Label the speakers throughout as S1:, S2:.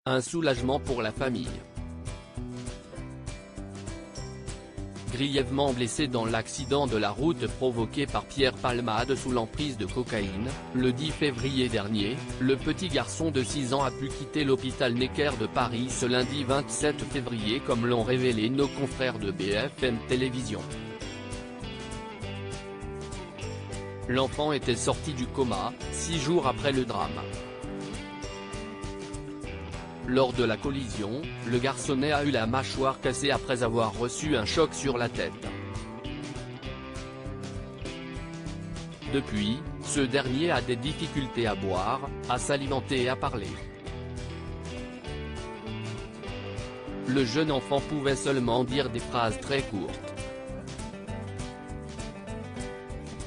S1: Un soulagement pour la famille. Grièvement blessé dans l'accident de la route provoqué par Pierre Palmade sous l'emprise de cocaïne, le 10 février dernier, le petit garçon de 6 ans a pu quitter l'hôpital Necker de Paris ce lundi 27 février comme l'ont révélé nos confrères de BFM Télévision. L'enfant était sorti du coma, 6 jours après le drame. Lors de la collision, le garçonnet a eu la mâchoire cassée après avoir reçu un choc sur la tête. Depuis, ce dernier a des difficultés à boire, à s'alimenter et à parler. Le jeune enfant pouvait seulement dire des phrases très courtes,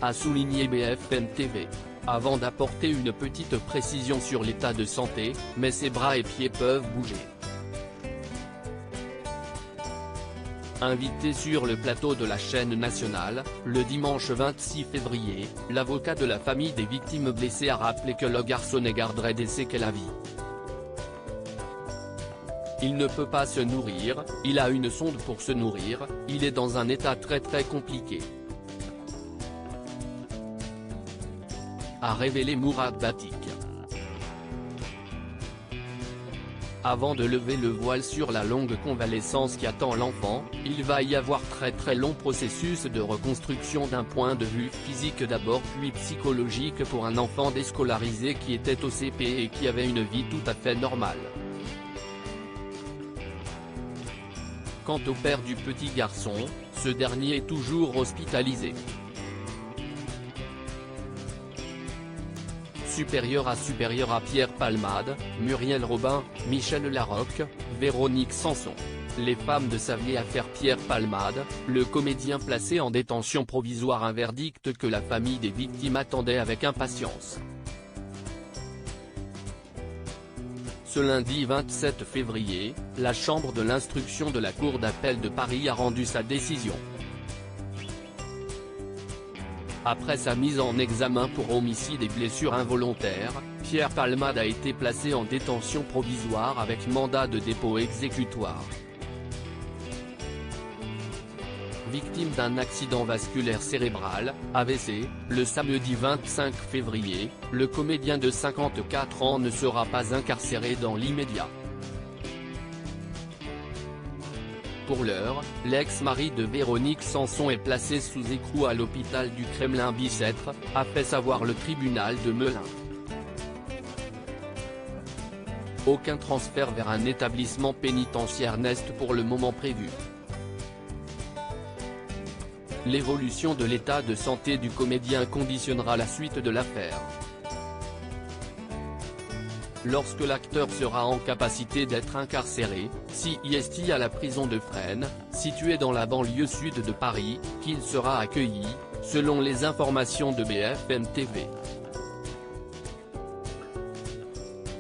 S1: a souligné BFM TV. Avant d'apporter une petite précision sur l'état de santé, mais ses bras et pieds peuvent bouger. Invité sur le plateau de la chaîne nationale, le dimanche 26 février, l'avocat de la famille des victimes blessées a rappelé que le garçonnet garderait des séquelles à vie. Il ne peut pas se nourrir, il a une sonde pour se nourrir, il est dans un état très compliqué, a révélé Mourad Batik. Avant de lever le voile sur la longue convalescence qui attend l'enfant, il va y avoir très long processus de reconstruction d'un point de vue physique d'abord puis psychologique pour un enfant déscolarisé qui était au CP et qui avait une vie tout à fait normale. Quant au père du petit garçon, ce dernier est toujours hospitalisé. Supérieur à Pierre Palmade, Muriel Robin, Michel Larocque, Véronique Sanson. Les femmes de sa vieille affaire Pierre Palmade, le comédien placé en détention provisoire, un verdict que la famille des victimes attendait avec impatience. Ce lundi 27 février, la chambre de l'instruction de la Cour d'appel de Paris a rendu sa décision. Après sa mise en examen pour homicide et blessures involontaires, Pierre Palmade a été placé en détention provisoire avec mandat de dépôt exécutoire. Victime d'un accident vasculaire cérébral, AVC, le samedi 25 février, le comédien de 54 ans ne sera pas incarcéré dans l'immédiat. Pour l'heure, l'ex-mari de Véronique Sanson est placé sous écrou à l'hôpital du Kremlin-Bicêtre, a fait savoir le tribunal de Melun. Aucun transfert vers un établissement pénitentiaire n'est pour le moment prévu. L'évolution de l'état de santé du comédien conditionnera la suite de l'affaire. Lorsque l'acteur sera en capacité d'être incarcéré, si est à la prison de Fresnes, située dans la banlieue sud de Paris, qu'il sera accueilli, selon les informations de BFM TV.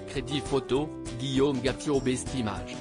S1: Crédit photo, Guillaume Gaffio Bestimage.